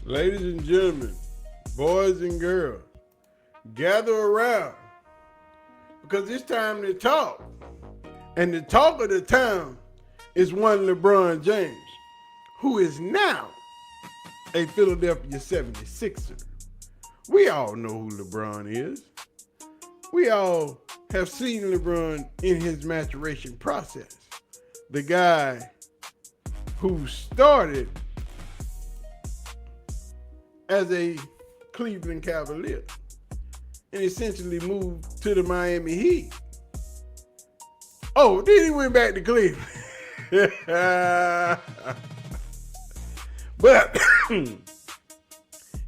Ladies and gentlemen, boys and girls, gather around because it's time to talk. And the talk of the town is one LeBron James, who is now a Philadelphia 76er. We all know who LeBron is. We all have seen LeBron in his maturation process. The guy who started as a Cleveland Cavalier and essentially moved to the Miami Heat. Oh, then he went back to Cleveland. But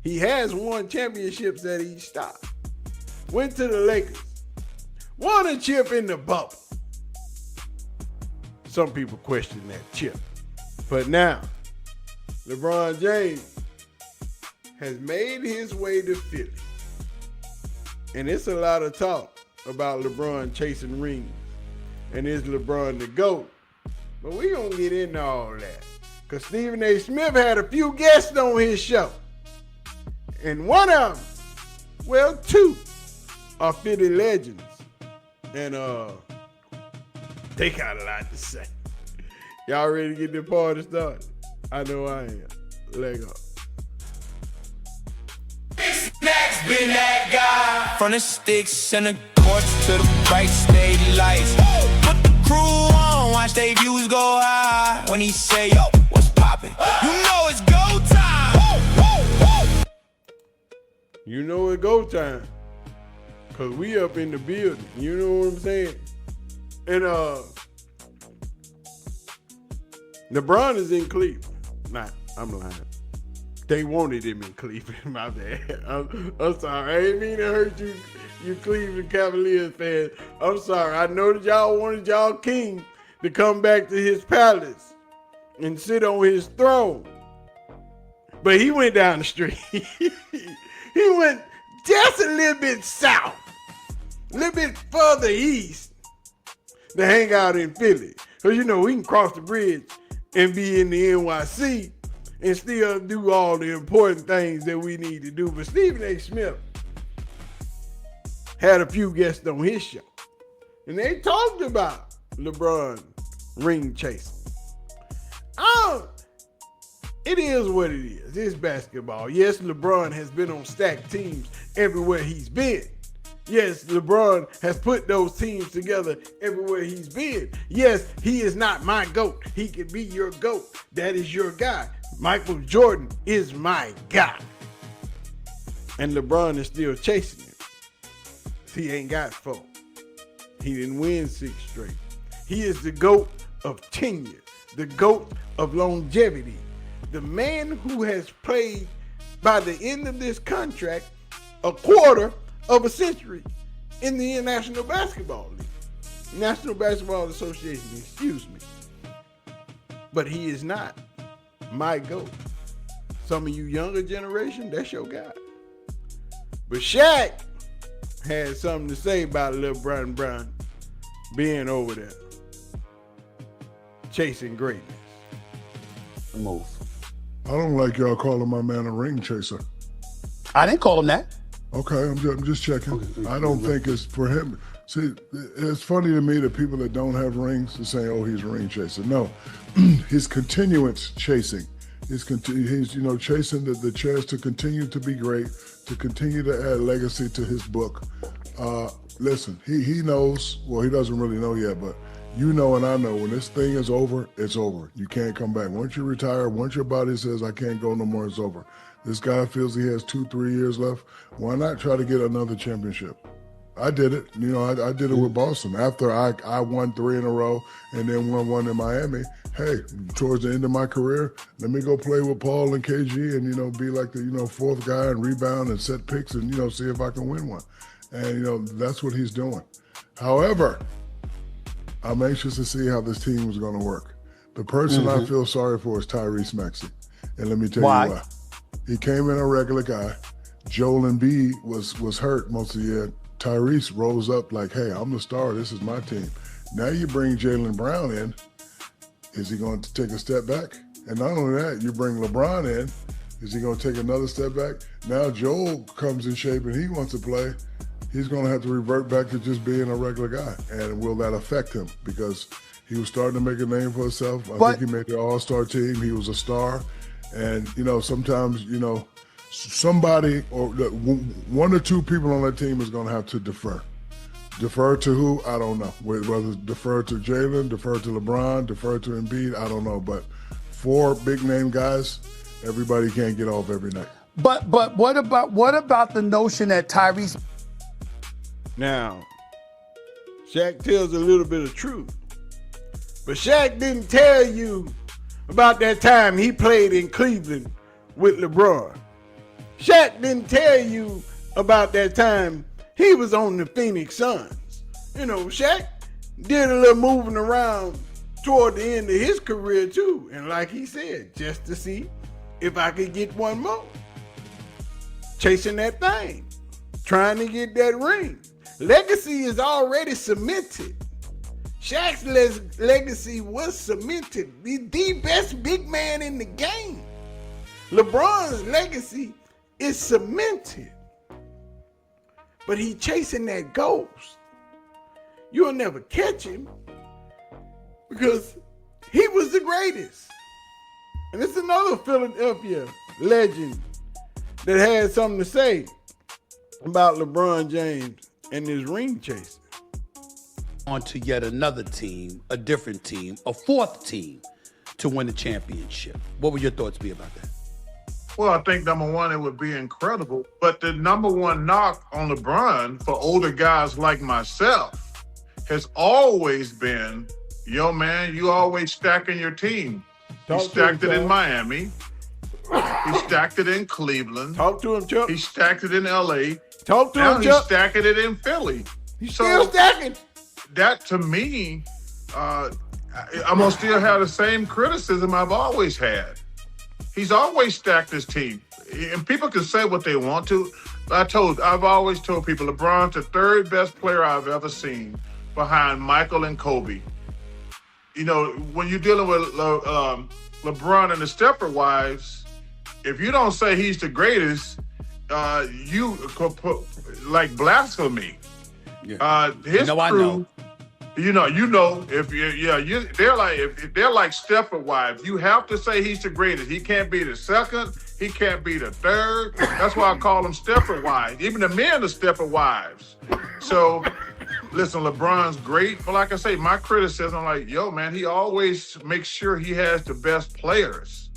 he has won championships at each stop. Went to the Lakers. Won a chip in the bubble. Some people question that chip. But now, LeBron James has made his way to Philly. And it's a lot of talk about LeBron chasing rings. And is LeBron the GOAT? But we gonna get into all that. Because Stephen A. Smith had a few guests on his show. And one of them, well, two, are Philly legends. And they got a lot to say. Y'all ready to get the party started? I know I am. Leg up. Snacks been that guy. From the sticks and the porch to the bright stage lights. Put the crew on, watch they views go high. When he say, yo, what's poppin'? You know it's go time. You know it's go time. Cause we up in the building. You know what I'm saying? And LeBron is in Cleveland. Nah, I'm lying. They wanted him in Cleveland. My bad. I'm sorry. I ain't mean to hurt you Cleveland Cavaliers fans. I'm sorry. I know that y'all wanted y'all king to come back to his palace and sit on his throne. But he went down the street. He went just a little bit south, a little bit further east to hang out in Philly. Because, you know, we can cross the bridge and be in the NYC and still do all the important things that we need to do. But Stephen A. Smith had a few guests on his show. And they talked about LeBron ring chasing. It is what it is. It's basketball. Yes, LeBron has been on stacked teams everywhere he's been. Yes, LeBron has put those teams together everywhere he's been. Yes, he is not my GOAT. He can be your GOAT. That is your guy. Michael Jordan is my guy. And LeBron is still chasing him. He ain't got 4. He didn't win 6 straight. He is the GOAT of tenure, the GOAT of longevity, the man who has played by the end of this contract a quarter of a century in the National Basketball League. National Basketball Association, excuse me. But he is not my GOAT. Some of you younger generation, that's your guy. But Shaq had something to say about LeBron Brown being over there chasing greatness. Move. I don't like y'all calling my man a ring chaser. I didn't call him that. Okay, I'm just checking. I don't think it's for him. See, it's funny to me that people that don't have rings are saying, "Oh, he's a ring chaser." No, his continuance chasing. He's chasing the chance to continue to be great, to continue to add legacy to his book. Listen, he knows. Well, he doesn't really know yet, but you know and I know when this thing is over, it's over. You can't come back. Once you retire, once your body says, "I can't go no more," it's over. This guy feels he has 2-3 years left. Why not try to get another championship? I did it. You know, I did it with Boston. After I won 3 in a row and then won 1 in Miami, hey, towards the end of my career, let me go play with Paul and KG and, be like the, 4th guy and rebound and set picks and, see if I can win one. And, that's what he's doing. However, I'm anxious to see how this team is going to work. The person I feel sorry for is Tyrese Maxey. And let me tell you why. He came in a regular guy. Joel Embiid was hurt most of the year. Tyrese rose up like, hey, I'm the star. This is my team. Now you bring Jaylen Brown in. Is he going to take a step back? And not only that, you bring LeBron in. Is he going to take another step back? Now Joel comes in shape and he wants to play. He's going to have to revert back to just being a regular guy. And will that affect him? Because he was starting to make a name for himself. I think he made the All-Star team. He was a star. And, sometimes, somebody or one or two people on that team is going to have to defer. Defer to who? I don't know. Whether defer to Jalen, defer to LeBron, defer to Embiid, I don't know. But 4 big-name guys, everybody can't get off every night. But what about the notion that Tyrese? Now, Shaq tells a little bit of truth. But Shaq didn't tell you about that time he played in Cleveland with LeBron. Shaq didn't tell you about that time he was on the Phoenix Suns. Shaq did a little moving around toward the end of his career too. And like he said, just to see if I could get one more. Chasing that thing. Trying to get that ring. Legacy is already cemented. Shaq's legacy was cemented. The best big man in the game. LeBron's legacy is cemented. But he chasing that ghost. You'll never catch him because he was the greatest. And it's another Philadelphia legend that had something to say about LeBron James and his ring chasing. On to yet another team, a different team, a 4th team to win the championship. What would your thoughts be about that? Well, I think number one, it would be incredible. But the number one knock on LeBron for older guys like myself has always been, yo, man, you always stacking your team. He stacked it in Miami. He stacked it in Cleveland. Talk to him, Chuck. He stacked it in LA. Talk to now him, Chuck. He's stacking it in Philly. He's still stacking. That to me, I'm gonna still have the same criticism I've always had. He's always stacked his team, and people can say what they want to. I've always told people LeBron's the 3rd best player I've ever seen, behind Michael and Kobe. When you're dealing with LeBron and the Stepford wives, if you don't say he's the greatest, you could put like blasphemy. Yeah. His crew, I know. If they're like Stepford wives. You have to say he's the greatest. He can't be the 2nd. He can't be the 3rd. That's why I call them Stepford wives. Even the men are Stepford wives. So, listen, LeBron's great, but like I say, my criticism, like, yo, man, he always makes sure he has the best players.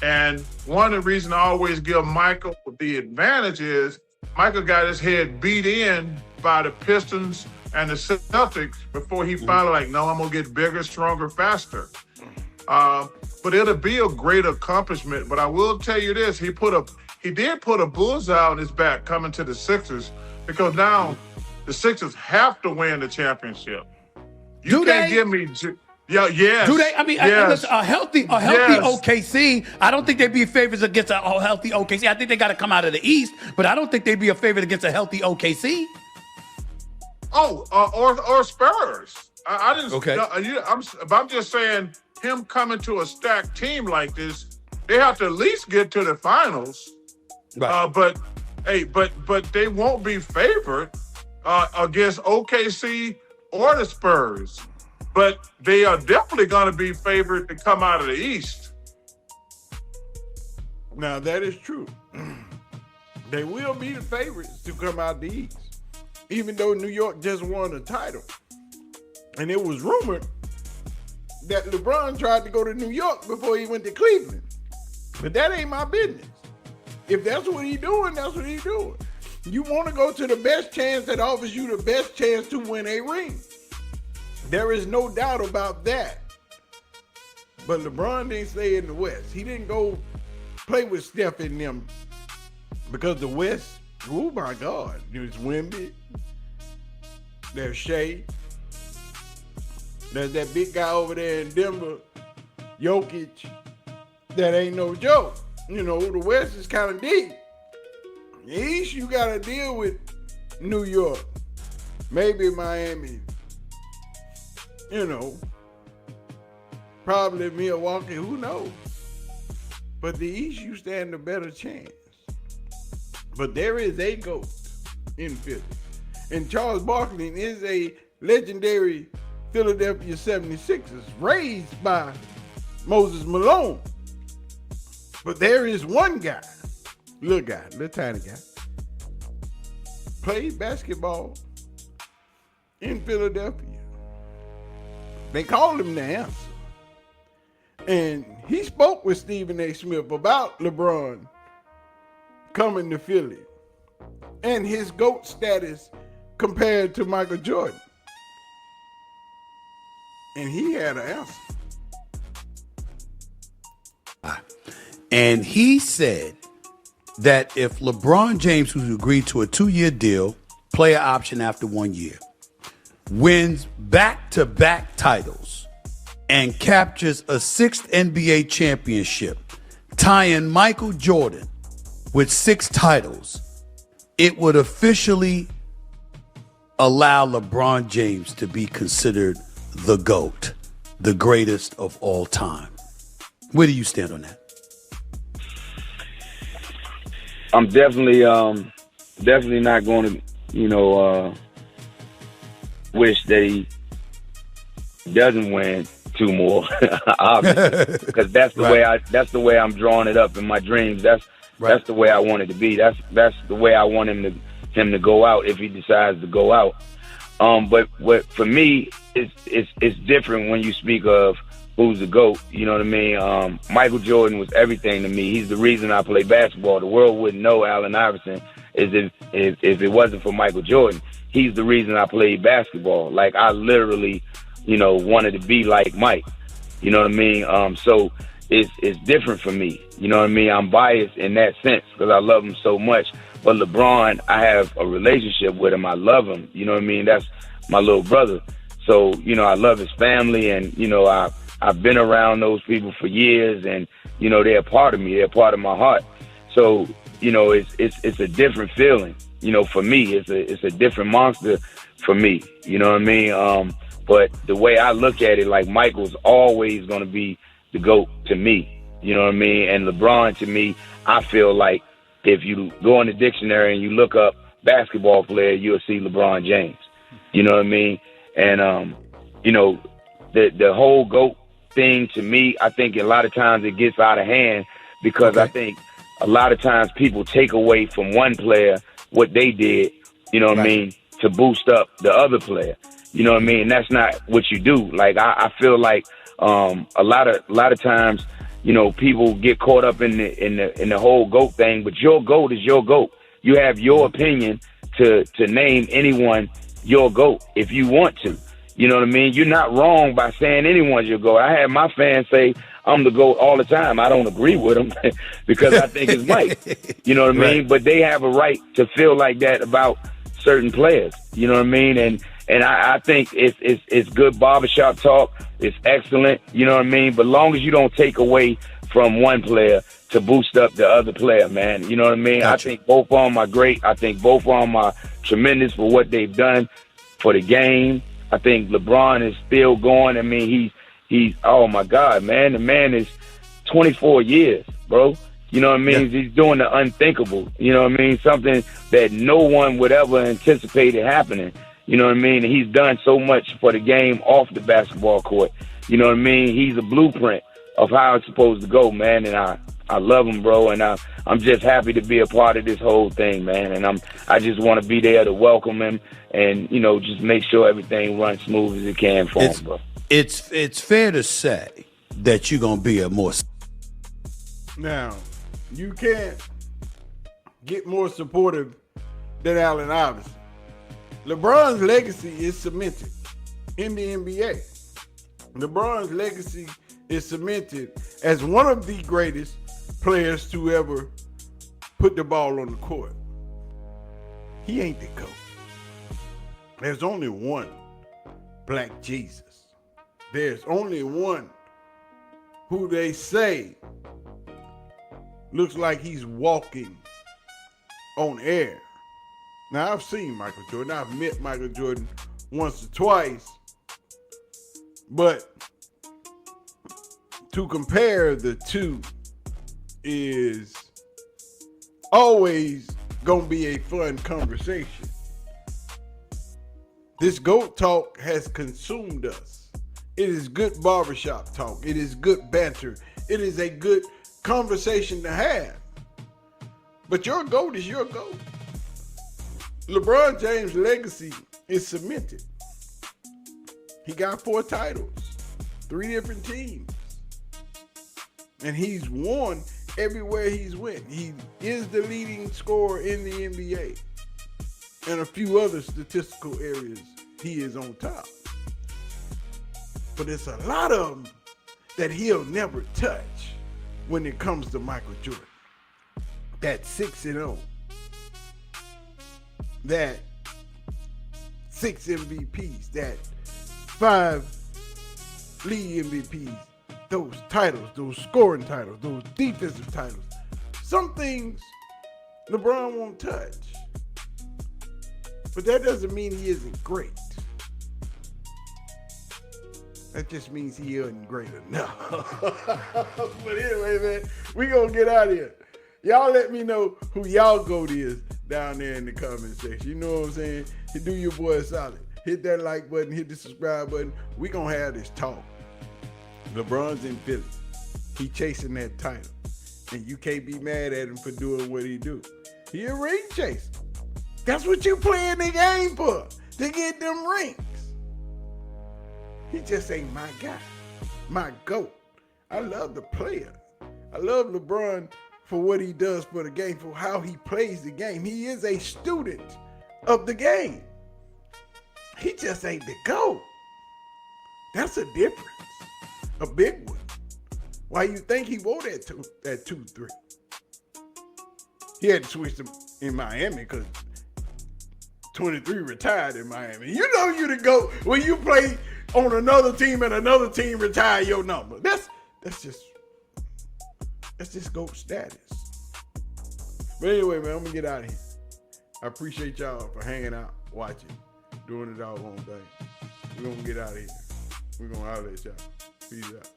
And one of the reasons I always give Michael the advantage is Michael got his head beat in by the Pistons and the Celtics before he finally no, I'm gonna get bigger, stronger, faster. But it'll be a great accomplishment. But I will tell you this: he did put a bullseye on his back coming to the Sixers, because now the Sixers have to win the championship. You can't give me. Yes. Do they? I mean, yes. A healthy OKC. I don't think they'd be favorites against a healthy OKC. I think they got to come out of the East, but I don't think they'd be a favorite against a healthy OKC. Or Spurs. I didn't. Okay. I'm just saying, him coming to a stacked team like this, they have to at least get to the finals. Right. But they won't be favored against OKC or the Spurs. But they are definitely going to be favored to come out of the East. Now, that is true. They will be the favorites to come out the East, even though New York just won a title. And it was rumored that LeBron tried to go to New York before he went to Cleveland. But that ain't my business. If that's what he's doing, that's what he's doing. You want to go to the best chance that offers you the best chance to win a ring. There is no doubt about that. But LeBron didn't stay in the West. He didn't go play with Steph and them, because the West, oh my God, there's Wemby, there's Shea, there's that big guy over there in Denver, Jokic, that ain't no joke. The West is kind of deep. The East, you got to deal with New York, maybe Miami, probably Milwaukee, who knows? But the East, you stand a better chance. But there is a GOAT in Philly. And Charles Barkley is a legendary Philadelphia 76ers raised by Moses Malone. But there is one guy, little tiny guy, played basketball in Philadelphia. They called him the answer. And he spoke with Stephen A. Smith about LeBron coming to Philly and his GOAT status compared to Michael Jordan. And he had an answer. And he said that if LeBron James, who's agreed to a 2-year deal, player option after 1 year, wins back-to-back titles and captures a 6th NBA championship, tying Michael Jordan with 6 titles, it would officially allow LeBron James to be considered the GOAT, the greatest of all time. Where do you stand on that? I'm definitely not going to, wish that he doesn't win 2 more, obviously, because that's the way I'm drawing it up in my dreams. That's the way I want it to be. That's the way I want him to go out if he decides to go out. But for me, it's different when you speak of who's the GOAT. You know what I mean? Michael Jordan was everything to me. He's the reason I play basketball. The world wouldn't know Allen Iverson if it wasn't for Michael Jordan. He's the reason I played basketball. Like, I literally, wanted to be like Mike. You know what I mean? So it's different for me. You know what I mean? I'm biased in that sense because I love him so much. But LeBron, I have a relationship with him. I love him. You know what I mean? That's my little brother. So, I love his family, and, I've been around those people for years, and, they're a part of me. They're a part of my heart. So, it's a different feeling. For me, it's a different monster for me. You know what I mean? But the way I look at it, like, Michael's always going to be the GOAT to me. You know what I mean? And LeBron, to me, I feel like if you go in the dictionary and you look up basketball player, you'll see LeBron James. You know what I mean? And, the whole GOAT thing, to me, I think a lot of times it gets out of hand because I think a lot of times people take away from one player what they did, you know what I mean, to boost up the other player. You know what I mean? And that's not what you do. Like, I feel like a lot of times, people get caught up in the whole GOAT thing, but your GOAT is your GOAT. You have your opinion to name anyone your GOAT if you want to. You know what I mean? You're not wrong by saying anyone's your GOAT. I have my fans say I'm the GOAT all the time. I don't agree with them because I think it's Mike. You know what I mean? But they have a right to feel like that about certain players. You know what I mean? And I think it's good barbershop talk. It's excellent. You know what I mean? But long as you don't take away from one player to boost up the other player, man. You know what I mean? Gotcha. I think both of them are great. I think both of them are tremendous for what they've done for the game. I think LeBron is still going. I mean, he's oh my God, man. The man is 24 years, bro. You know what I mean? Yeah. He's doing the unthinkable. You know what I mean? Something that no one would ever anticipate it happening. You know what I mean? And he's done so much for the game off the basketball court. You know what I mean? He's a blueprint of how it's supposed to go, man. And I love him, bro. And I'm just happy to be a part of this whole thing, man. And I just want to be there to welcome him and, just make sure everything runs smooth as it can for him, bro. It's fair to say that you're going to be a more... Now, you can't get more supportive than Allen Iverson. LeBron's legacy is cemented in the NBA. LeBron's legacy is cemented as one of the greatest players to ever put the ball on the court. He ain't the GOAT. There's only one Black Jesus. There's only one who they say looks like he's walking on air. Now, I've seen Michael Jordan. I've met Michael Jordan once or twice. But to compare the two is always gonna be a fun conversation. This GOAT talk has consumed us. It is good barbershop talk. It is good banter. It is a good conversation to have. But your GOAT is your GOAT. LeBron James' legacy is cemented. He got 4 titles, 3 different teams. And he's won everywhere he's went. He is the leading scorer in the NBA. And a few other statistical areas, he is on top. But it's a lot of them that he'll never touch when it comes to Michael Jordan. That 6-0. That 6 MVPs. That 5 league MVPs. Those titles, those scoring titles, those defensive titles. Some things LeBron won't touch. But that doesn't mean he isn't great. That just means he isn't great enough. But anyway, man, we gonna get out of here. Y'all let me know who y'all GOAT is down there in the comment section. You know what I'm saying? Do your boy a solid. Hit that like button, hit the subscribe button. We gonna have this talk. LeBron's in Philly. He chasing that title. And you can't be mad at him for doing what he do. He a ring chaser. That's what you playing the game for, to get them rings. He just ain't my guy, my GOAT. I love the player. I love LeBron for what he does for the game, for how he plays the game. He is a student of the game. He just ain't the GOAT. That's a difference, a big one. Why you think he wore that 2-3? He had to switch them in Miami because 23 retired in Miami. You know you the GOAT when you play on another team and another team retire your number. That's just GOAT status. But anyway, man, I'm gonna get out of here. I appreciate y'all for hanging out, watching, doing the doggone thing. We're gonna get out of here. We're gonna holler at y'all. Peace out.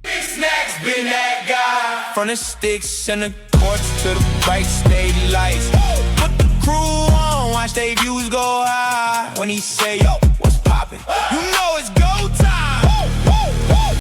Big Snacks been that guy. From the sticks and the courts to the bright state lights. Put the crew on, watch they views go high. When he say, yo, what's poppin'? You know it's go time.